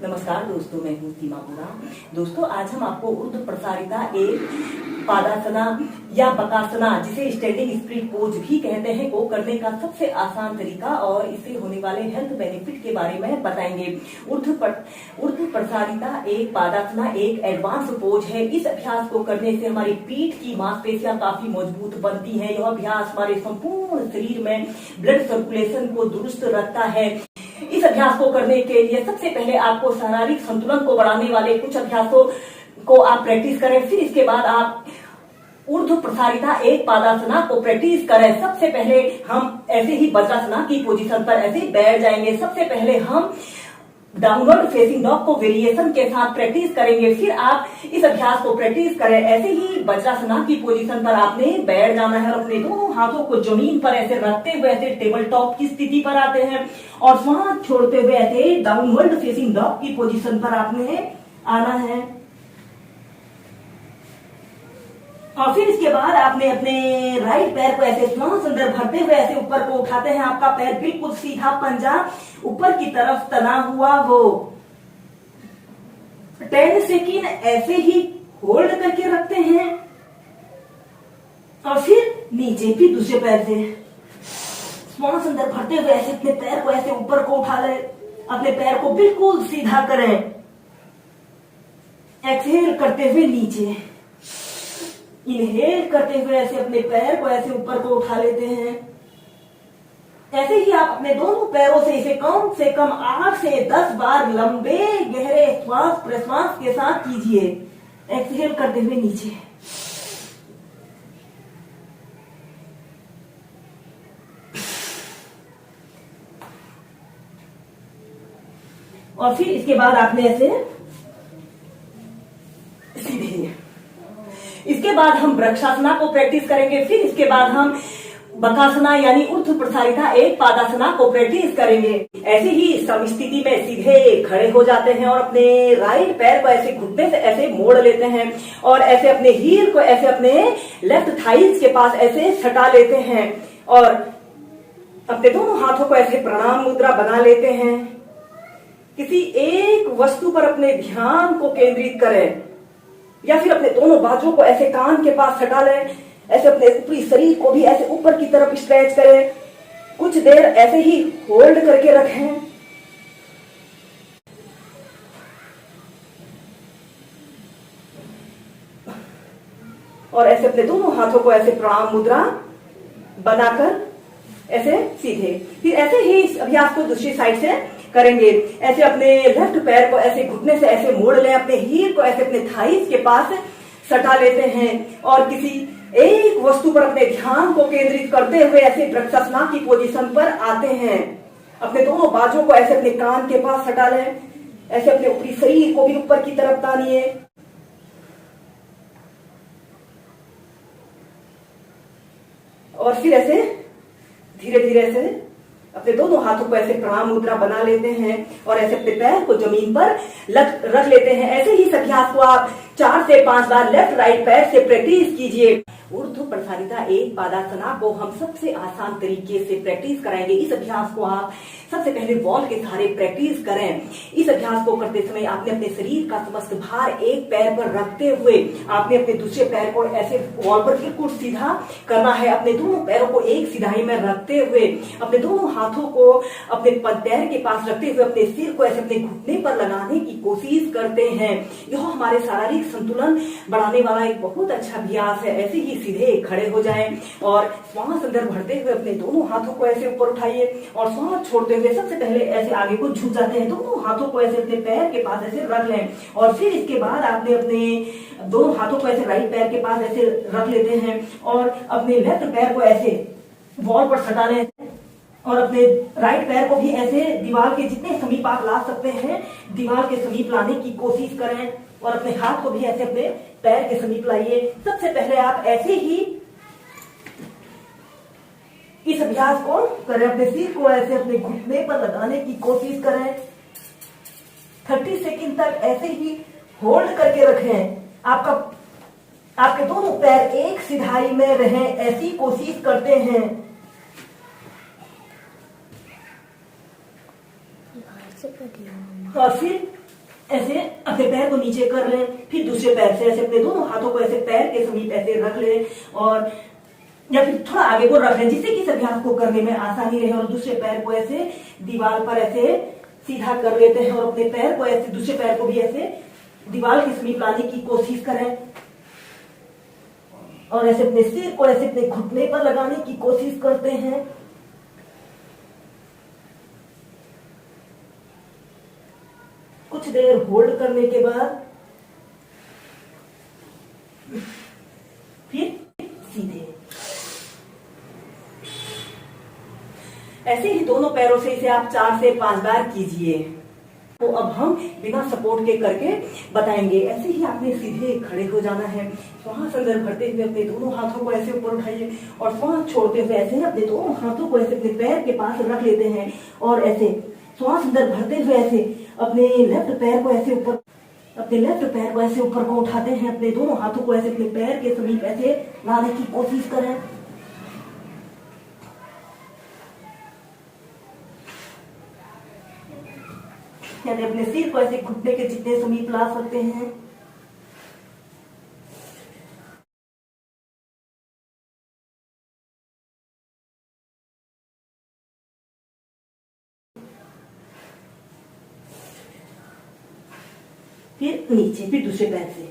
नमस्कार दोस्तों, मैं हूँ सीमा पुरा। दोस्तों, आज हम आपको ऊर्ध्व प्रसारिता एक पादासना या बकासना, जिसे स्टैंडिंग स्प्लिट पोज भी कहते हैं, को करने का सबसे आसान तरीका और इससे होने वाले हेल्थ बेनिफिट के बारे में बताएंगे। ऊर्ध्व प्रसारिता एक पादासना एक एडवांस पोज है। इस अभ्यास को करने से हमारी पीठ की मांसपेशियां काफी मजबूत बनती है। यह अभ्यास हमारे संपूर्ण शरीर में ब्लड सर्कुलेशन को दुरुस्त रखता है। इस अभ्यास को करने के लिए सबसे पहले आपको शारीरिक संतुलन को बढ़ाने वाले कुछ अभ्यासों को आप प्रैक्टिस करें। फिर इसके बाद आप ऊर्ध्व प्रसारिता एक पादासना को प्रैक्टिस करें। सबसे पहले हम ऐसे ही वज्रासना की पोजीशन पर ऐसे बैठ जाएंगे। सबसे पहले हम डाउनवर्ड फेसिंग डॉग को वेरिएशन के साथ प्रैक्टिस करेंगे। फिर आप इस अभ्यास को प्रैक्टिस करें। ऐसे ही वज्रासना की पोजीशन पर आपने बैठ जाना है और अपने दोनों हाथों को जमीन पर ऐसे रखते हुए ऐसे टेबल टॉप की स्थिति पर आते हैं और सांस छोड़ते हुए ऐसे डाउनवर्ड फेसिंग डॉग की पोजीशन पर आपने आना है। और फिर इसके बाद आपने अपने राइट पैर को ऐसे श्वास अंदर भरते हुए ऐसे ऊपर को उठाते हैं। आपका पैर बिल्कुल सीधा, पंजा ऊपर की तरफ तना हुआ हो। 10 सेकेंड ऐसे ही होल्ड करके रखते हैं और फिर नीचे भी दूसरे पैर से श्वास अंदर भरते हुए ऐसे अपने पैर को ऐसे ऊपर को उठा ले। अपने पैर को बिल्कुल सीधा करें। एक्सहेल करते हुए नीचे, इनहेल करते हुए ऐसे अपने पैर को ऐसे ऊपर को उठा लेते हैं। ऐसे ही आप अपने दोनों पैरों से इसे कम से कम 8 से 10 बार लंबे गहरे श्वास प्रश्वास के साथ कीजिए। एक्सहेल करते हुए नीचे, और फिर इसके बाद आपने ऐसे सीधे। इसके बाद हम वृक्षासना को प्रैक्टिस करेंगे। फिर इसके बाद हम बकासना यानी ऊर्ध्व प्रसारिता एक पादासना को प्रैक्टिस करेंगे। ऐसे ही समस्थिति में सीधे खड़े हो जाते हैं और अपने राइट पैर को ऐसे घुटने से ऐसे मोड़ लेते हैं और ऐसे अपने हील को ऐसे अपने लेफ्ट थाइज के पास ऐसे सटा लेते हैं और अपने दोनों हाथों को ऐसे प्रणाम मुद्रा बना लेते हैं। किसी एक वस्तु पर अपने ध्यान को केंद्रित करें या फिर अपने दोनों बाजुओं को ऐसे कान के पास सटा लें। ऐसे अपने ऊपरी शरीर को भी ऐसे ऊपर की तरफ स्ट्रेच करें। कुछ देर ऐसे ही होल्ड करके रखें और ऐसे अपने दोनों हाथों को ऐसे प्रणाम मुद्रा बनाकर ऐसे सीधे। फिर ऐसे ही इस अभ्यास को दूसरी साइड से करेंगे। ऐसे अपने लेफ्ट पैर को ऐसे घुटने से ऐसे मोड़ लें। अपने हील को ऐसे अपने थाइस के पास सटा लेते हैं और किसी एक वस्तु पर अपने ध्यान को केंद्रित करते हुए ऐसे वृक्षासना की पोजीशन पर आते हैं। अपने दोनों बाजुओं को ऐसे अपने कान के पास सटा लें। ऐसे अपने ऊपरी शरीर को भी ऊपर की तरफ तानिए और फिर ऐसे धीरे धीरे से अपने दोनों हाथों को ऐसे प्रणाम मुद्रा बना लेते हैं और ऐसे अपने पैर को जमीन पर रख लेते हैं। ऐसे ही इस अभ्यास को आप 4 से 5 बार लेफ्ट राइट पैर से प्रैक्टिस कीजिए। ऊर्ध्व प्रसारिता एक पादासना को हम सबसे आसान तरीके से प्रैक्टिस कराएंगे। इस अभ्यास को आप सबसे पहले वॉल के सहारे प्रैक्टिस करें। इस अभ्यास को करते समय आपने अपने शरीर का समस्त भार एक पैर पर रखते हुए आपने अपने दूसरे पैर को ऐसे वॉल पर बिल्कुल सीधा करना है। अपने दोनों पैरों को एक सिधाई में रखते हुए अपने दोनों हाथों को अपने पैर के पास रखते हुए अपने सिर को ऐसे अपने घुटने पर लगाने की कोशिश करते हैं। यह हमारे शारीरिक संतुलन बढ़ाने वाला एक बहुत अच्छा अभ्यास है। ऐसे ही सीधे खड़े हो जाएं और श्वास अंदर भरते हुए अपने दोनों हाथों को ऐसे ऊपर उठाइए और श्वास छोड़ते हुए सबसे पहले ऐसे आगे को झुक जाते हैं। दोनों हाथों को ऐसे अपने पैर के पास ऐसे रख लें और फिर इसके बाद आपने अपने दोनों हाथों को ऐसे राइट पैर के पास ऐसे रख लेते हैं और अपने लेफ्ट पैर को ऐसे वॉल पर सटा लें और अपने राइट पैर को भी ऐसे दीवार के जितने समीप आप ला सकते हैं दीवार के समीप लाने की कोशिश करें और अपने हाथ को भी ऐसे अपने पैर के समीप लाइए। सबसे पहले आप ऐसे ही इस अभ्यास को करें। अपने सिर को ऐसे अपने घुटने पर लगाने की कोशिश करें। 30 सेकंड तक ऐसे ही होल्ड करके रखें। आपके दोनों पैर एक सिधाई में रहें, ऐसी कोशिश करते हैं। और फिर ऐसे अपने पैर को नीचे कर लें, फिर दूसरे पैर से ऐसे अपने दोनों हाथों को ऐसे पैर के समीप ऐसे रख लें और या फिर थोड़ा आगे को रख लें, जिससे कि इस अभ्यास को करने में आसानी रहे। और दूसरे पैर को ऐसे दीवार पर ऐसे सीधा कर लेते हैं और अपने पैर को ऐसे दूसरे पैर को भी ऐसे दीवार के समीप लाने की कोशिश करें और ऐसे अपने सिर को ऐसे अपने घुटने पर लगाने की कोशिश करते हैं। कुछ देर होल्ड करने के बाद फिर सीधे। ऐसे ही दोनों पैरों से इसे आप 4 से 5 बार कीजिए। तो अब हम बिना सपोर्ट के करके बताएंगे। ऐसे ही आपने सीधे खड़े हो जाना है। श्वास अंदर भरते हुए अपने दोनों हाथों को ऐसे ऊपर उठाइए और श्वास छोड़ते हुए ऐसे अपने दोनों हाथों को ऐसे अपने पैर के पास रख लेते हैं और ऐसे श्वास अंदर भरते हुए ऐसे अपने लेफ्ट पैर को ऐसे ऊपर को उठाते हैं। अपने दोनों हाथों को ऐसे अपने पैर के समीप ऐसे लाने की कोशिश करें। यानी अपने सिर को ऐसे घुटने के जितने समीप ला सकते हैं। फिर नीचे, फिर दूसरे पैर से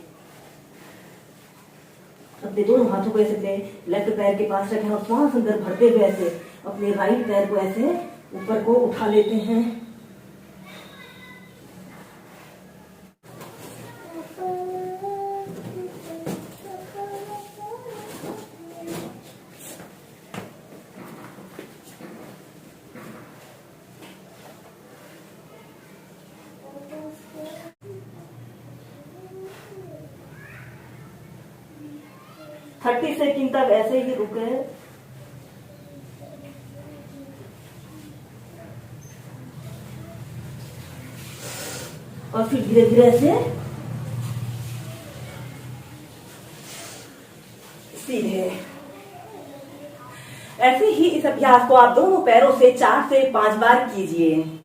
अपने दोनों हाथों को ऐसे अपने लेफ्ट पैर के पास रखें और श्वास अंदर भरते हुए ऐसे अपने राइट पैर को ऐसे ऊपर को उठा लेते हैं। थर्टी सेकेंड तक ऐसे ही रुके और फिर धीरे धीरे से सीधे। ऐसे ही इस अभ्यास को आप दोनों पैरों से 4 से 5 बार कीजिए।